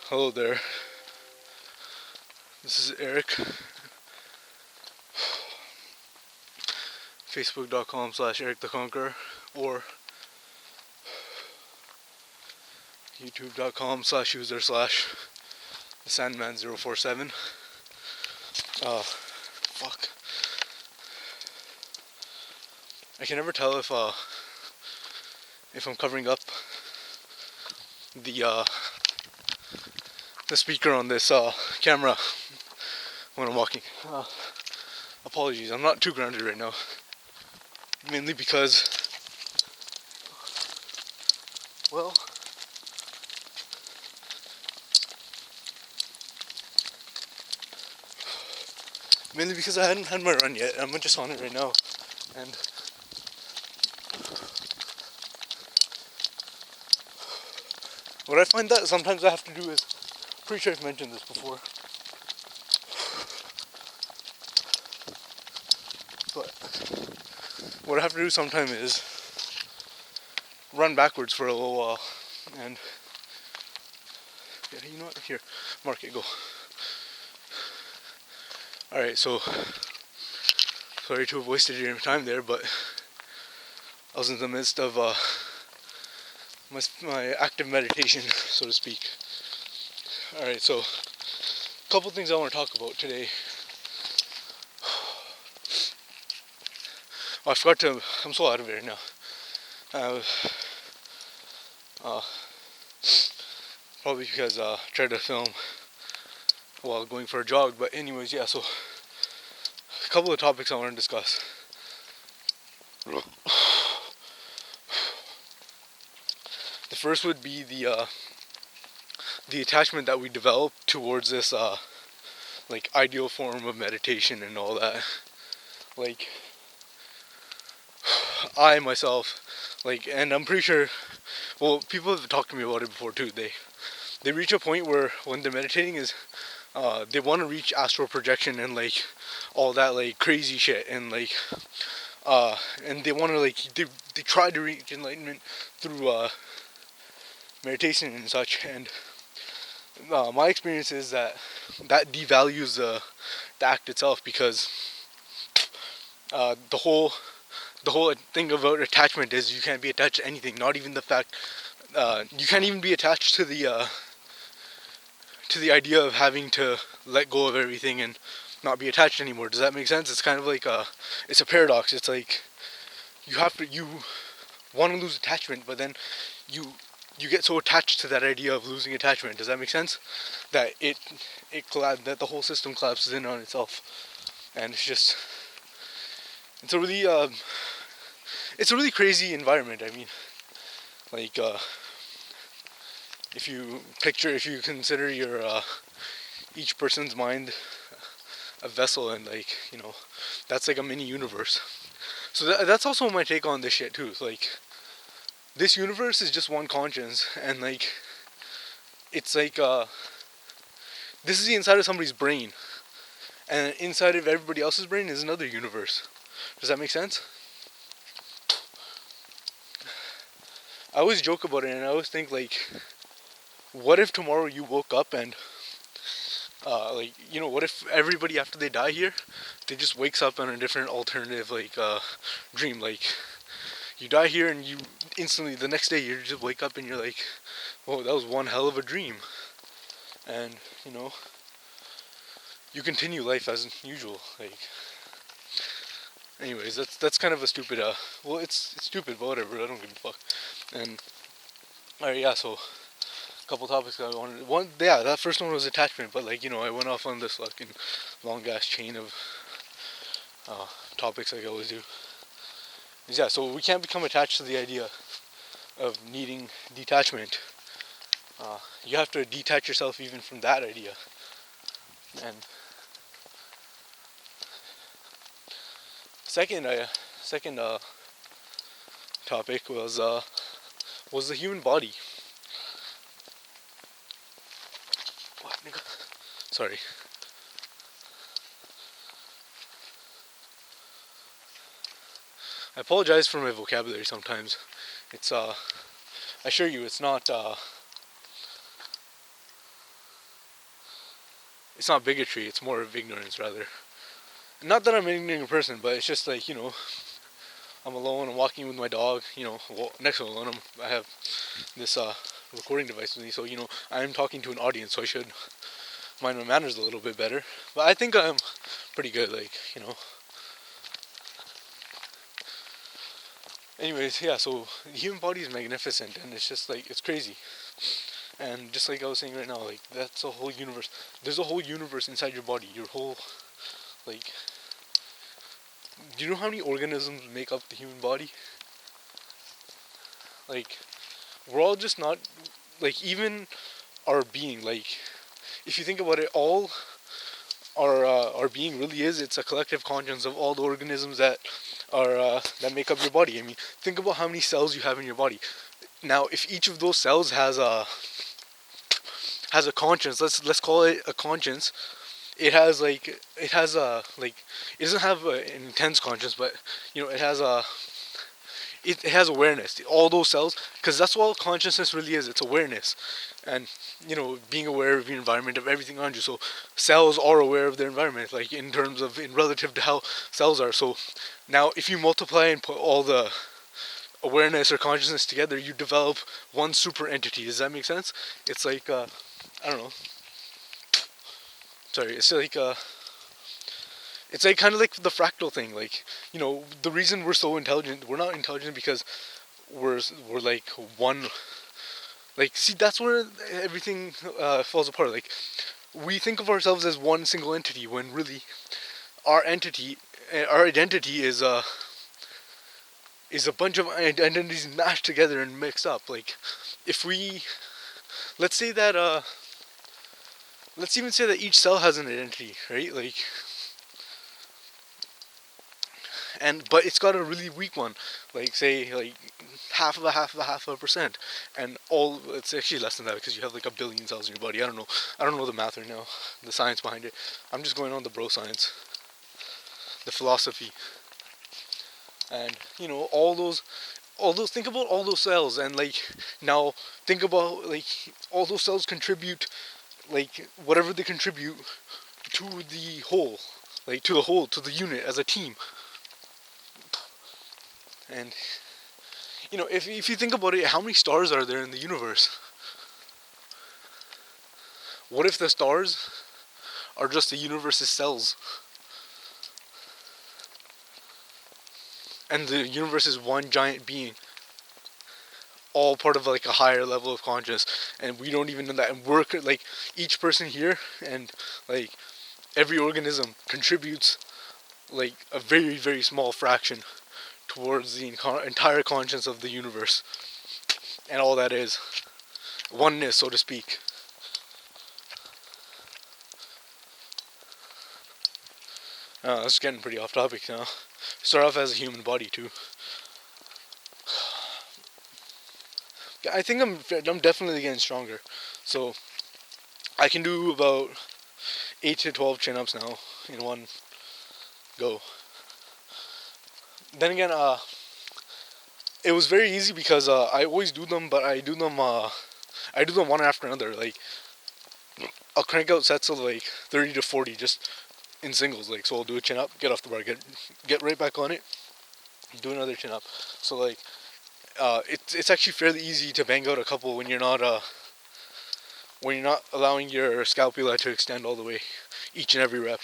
Hello there. This is Eric. Facebook.com/Eric the Conqueror or YouTube.com/user/the Sandman047. Fuck. I can never tell if I'm covering up the speaker on this camera when I'm walking. Apologies, I'm not too grounded right now. Mainly because, well, I hadn't had my run yet. I'm just on it right now. And what I find that sometimes I have to do is, pretty sure I've mentioned this before, but what I have to do sometimes is run backwards for a little while. And yeah, you know what? Here, mark it, go. Alright, so sorry to have wasted your time there, but I was in the midst of my active meditation, so to speak. Alright, so a couple things I want to talk about today. Oh, I forgot to, I'm so out of it now. Probably because I tried to film while going for a jog, but anyways, yeah, so a couple of topics I want to discuss. The first would be the attachment that we develop towards this like ideal form of meditation and all that. Like, I myself, like, and I'm pretty sure, well, people have talked to me about it before too. They reach a point where when they're meditating is they want to reach astral projection and like all that like crazy shit, and like and they want to like they try to reach enlightenment through meditation and such. And my experience is that devalues the act itself, because the whole thing about attachment is you can't be attached to anything, not even the fact you can't even be attached to the idea of having to let go of everything and not be attached anymore. Does that make sense? It's kind of like it's a paradox. It's like you want to lose attachment, but then you get so attached to that idea of losing attachment. Does that make sense? That that the whole system collapses in on itself, and it's a really crazy environment. I mean, like if you consider your each person's mind a vessel, and like, you know, that's like a mini universe. So that's also my take on this shit too. Like, this universe is just one conscience, and like it's like this is the inside of somebody's brain, and inside of everybody else's brain is another universe. Does that make sense? I always joke about it, and I always think, like, what if tomorrow you woke up and like, you know, what if everybody after they die here, they just wakes up on a different alternative like dream? Like, you die here and you instantly the next day you just wake up and you're like, whoa, that was one hell of a dream. And, you know, you continue life as usual. Like, anyways, that's kind of a stupid well, it's stupid, but whatever, I don't give a fuck. And alright, yeah, so couple topics that I wanted. That first one was attachment, but like, you know, I went off on this fucking long ass chain of topics like I always do. Yeah, so we can't become attached to the idea of needing detachment. You have to detach yourself even from that idea. And second topic was the human body. What, nigga? Sorry. I apologize for my vocabulary sometimes. It's I assure you it's not it's not bigotry, it's more of ignorance rather. Not that I'm an ignorant person, but it's just like, I'm alone, I'm walking with my dog, next to me alone, I have this recording device with me, so, I'm talking to an audience, so I should mind my manners a little bit better. But I think I'm pretty good, Anyways, yeah, so the human body is magnificent, and it's just like, it's crazy. And just like I was saying right now, like, that's a whole universe. There's a whole universe inside your body. Your whole, like, do you know how many organisms make up the human body? Like, we're all just not, like, even our being, like, if you think about it, all our being really is, it's a collective conscience of all the organisms that make up your body. I mean, think about how many cells you have in your body. Now, if each of those cells has a conscience, let's call it a conscience. It doesn't have an intense conscience, but it has awareness. All those cells, because that's all consciousness really is. It's awareness, and being aware of your environment, of everything around you. So cells are aware of their environment, like in relative to how cells are. So now, if you multiply and put all the awareness or consciousness together, you develop one super entity. Does that make sense? It's like I don't know. Sorry, it's like kind of like the fractal thing. Like, the reason we're so intelligent, we're not intelligent because we're like one. Like, see, that's where everything falls apart. Like, we think of ourselves as one single entity when really our identity is a bunch of identities mashed together and mixed up. Like, if we let's say that let's even say that each cell has an identity, right? Like, but it's got a really weak one, like, say, like half of a percent, and it's actually less than that because you have like a billion cells in your body. I don't know the math right now, the science behind it. I'm just going on the bro science, the philosophy, and all those think about all those cells, and like, now think about, like, all those cells contribute, like, whatever they contribute to the whole, to the unit as a team. And if you think about it, how many stars are there in the universe? What if the stars are just the universe's cells, and the universe is one giant being, all part of like a higher level of consciousness, and we don't even know that, and we're like, each person here and like every organism contributes like a very, very small fraction towards the entire conscience of the universe, and all that is oneness, so to speak. That's getting pretty off topic now. Start off as a human body too. I think I'm definitely getting stronger, so I can do about 8 to 12 chin-ups now in one go. Then again, it was very easy because I always do them, but I do them one after another. Like, I'll crank out sets of like 30 to 40 just in singles. Like, so I'll do a chin up, get off the bar, get right back on it, do another chin up. So like, it's actually fairly easy to bang out a couple when you're not allowing your scapula to extend all the way each and every rep.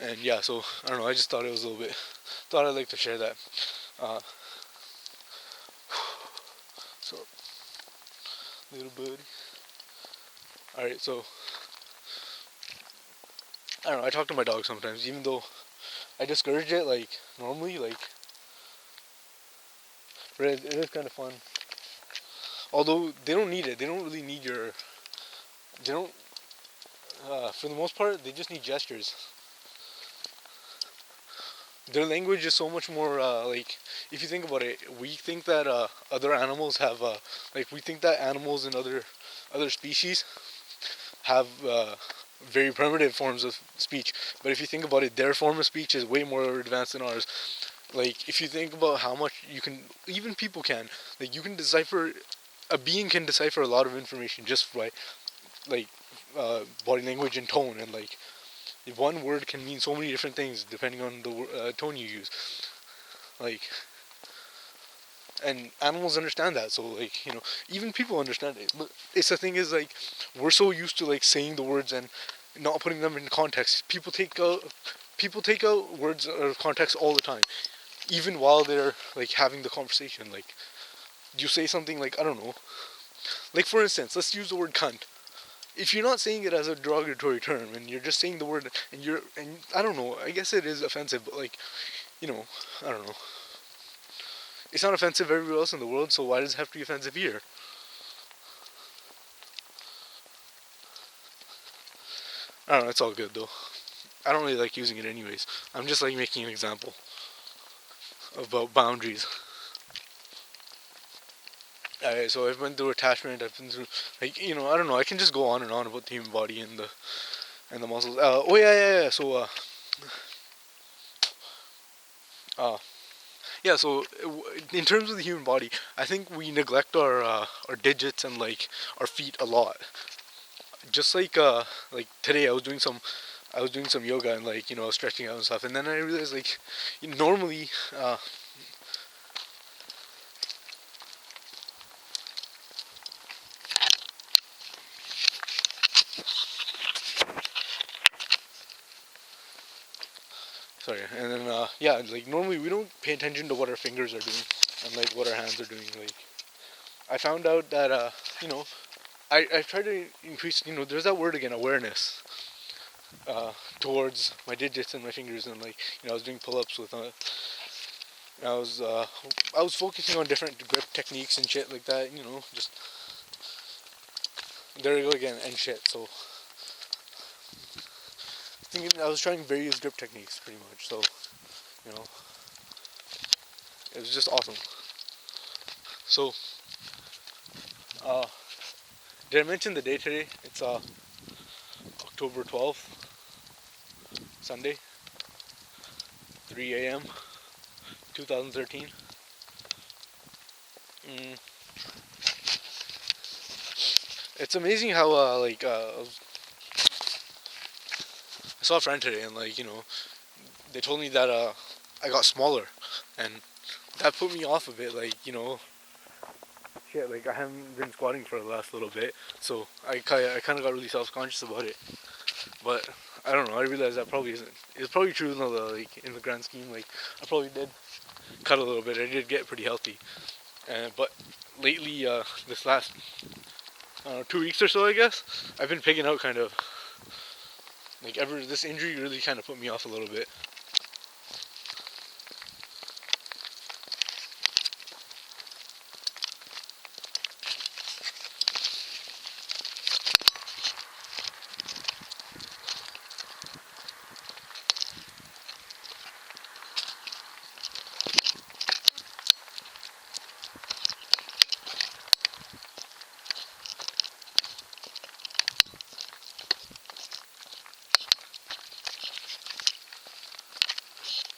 And yeah, so I don't know, I just thought it was thought I'd like to share that. So, little buddy. Alright, so I don't know, I talk to my dog sometimes, even though I discourage it, like, normally, like, but it is kind of fun. Although, they don't need it, they don't really need they don't, for the most part, they just need gestures. Their language is so much more, like, if you think about it, we think that other animals have, we think that animals and other species have very primitive forms of speech. But if you think about it, their form of speech is way more advanced than ours. Like, if you think about how much even people can, like, a being can decipher a lot of information just by, like, body language and tone, and like one word can mean so many different things depending on the tone you use. Like, and animals understand that, so like, even people understand it. But it's the thing is, like, we're so used to like saying the words and not putting them in context. People take out words out of context all the time, even while they're like having the conversation. Like, you say something like, I don't know, like for instance, let's use the word cunt. If you're not saying it as a derogatory term and you're just saying the word, and I don't know, I guess it is offensive, but like, I don't know. It's not offensive everywhere else in the world, so why does it have to be offensive here? I don't know, it's all good though. I don't really like using it anyways. I'm just like making an example about boundaries. Alright, so I've been through attachment, I've been through, like, I don't know, I can just go on and on about the human body and the muscles. Oh yeah. So uh, yeah. So in terms of the human body, I think we neglect our digits and like our feet a lot. Just like today, I was doing some yoga and like stretching out and stuff, and then I realized like normally sorry, and then yeah, like normally we don't pay attention to what our fingers are doing and like what our hands are doing. Like, I found out that you know I try to increase, there's that word again, awareness, towards my digits and my fingers, and like I was doing pull-ups with I was focusing on different grip techniques and shit like that, just there we go again and shit. So I was trying various grip techniques pretty much. So you know it was just awesome. So uh, did I mention the day today? It's October 12th, Sunday, 3 a.m. 2013. Mm, it's amazing how I saw a friend today, and like they told me that I got smaller, and that put me off a bit. Like shit, like I haven't been squatting for the last little bit, so I kind of got really self-conscious about it. But I don't know. I realized that probably isn't. It's probably true in in the grand scheme. Like, I probably did cut a little bit. I did get pretty healthy, but lately, this last 2 weeks or so, I guess, I've been pigging out kind of. Like, this injury really kind of put me off a little bit.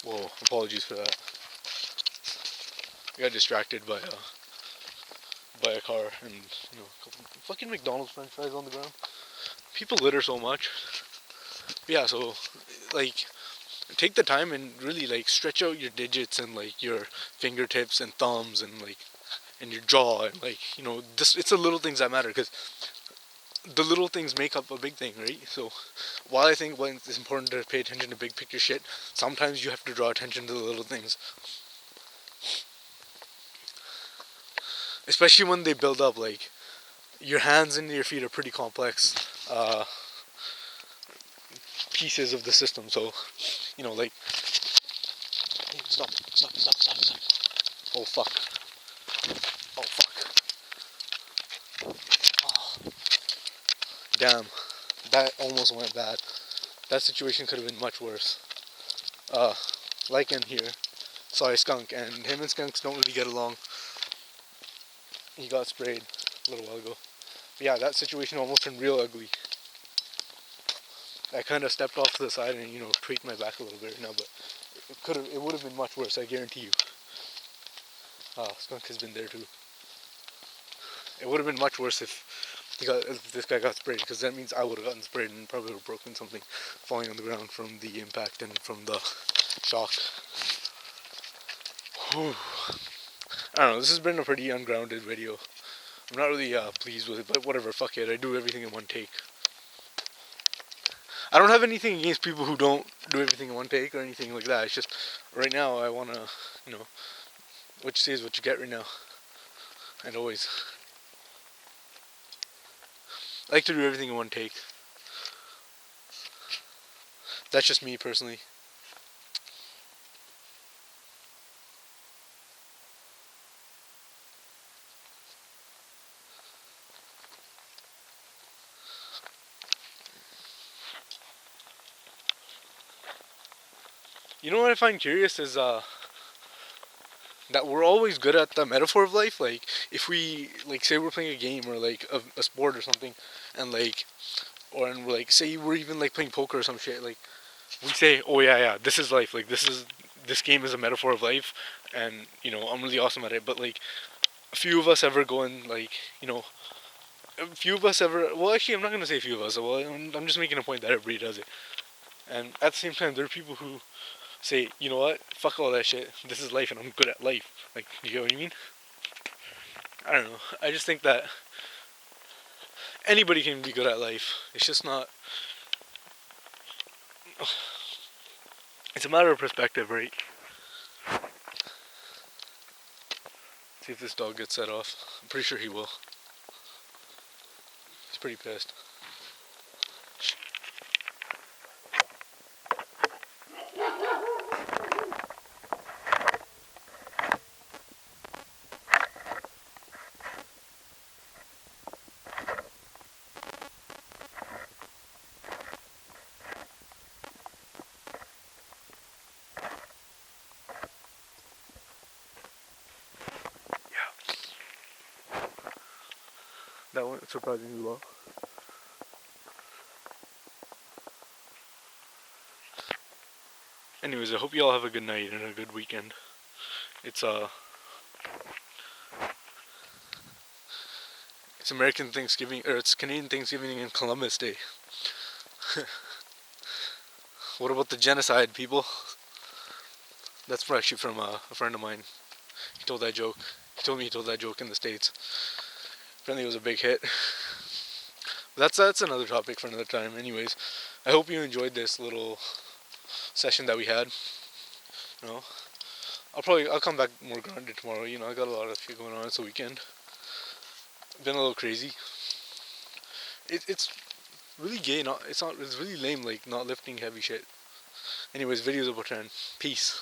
Whoa, apologies for that. I got distracted by a car and a couple fucking McDonald's French fries on the ground. People litter so much. Yeah, so like take the time and really like stretch out your digits and like your fingertips and thumbs and like and your jaw, and like this, it's the little things that matter, because the little things make up a big thing, right? So while I think when it's important to pay attention to big picture shit, sometimes you have to draw attention to the little things, especially when they build up. Like, your hands and your feet are pretty complex pieces of the system. So like, hey, stop. Oh fuck. Oh fuck. Oh, damn, that almost went bad. That situation could have been much worse. Lycan here saw a skunk, and him and skunks don't really get along. He got sprayed a little while ago. But yeah, that situation almost turned real ugly. I kind of stepped off to the side and tweaked my back a little bit right now, but it would have been much worse, I guarantee you. Skunk has been there too. It would have been much worse if this guy got sprayed, because that means I would have gotten sprayed and probably would have broken something falling on the ground from the impact and from the shock. Whew. I don't know, this has been a pretty ungrounded video. I'm not really pleased with it, but whatever, fuck it, I do everything in one take. I don't have anything against people who don't do everything in one take or anything like that. It's just, right now, I want to, what you see is what you get right now. And always. I like to do everything in one take. That's just me, personally. You know what I find curious is that we're always good at the metaphor of life. Like, if we, like, say we're playing a game or like a sport or something, and like, and we're like, say we're even like playing poker or some shit, like, we say, oh yeah, this is life. Like, this game is a metaphor of life, and I'm really awesome at it. But like, a few of us ever go and like, a few of us ever. Well, actually, I'm not gonna say a few of us. Well, I'm just making a point that everybody does it. And at the same time, there are people who say, you know what, fuck all that shit. This is life, and I'm good at life. Like, you get what I mean? I don't know. I just think that anybody can be good at life. It's just not. It's a matter of perspective, right? See if this dog gets set off. I'm pretty sure he will. He's pretty pissed. That went surprisingly well. Anyways, I hope you all have a good night and a good weekend. It's American Thanksgiving, or it's Canadian Thanksgiving and Columbus Day. What about the genocide, people? That's actually from a friend of mine. He told that joke. He told me he told that joke in the States. Apparently it was a big hit. That's another topic for another time. Anyways, I hope you enjoyed this little session that we had. I'll come back more grounded tomorrow. I got a lot of shit going on. It's a weekend. Been a little crazy. It's really gay. It's really lame. Like, not lifting heavy shit. Anyways, videos about 10. Peace.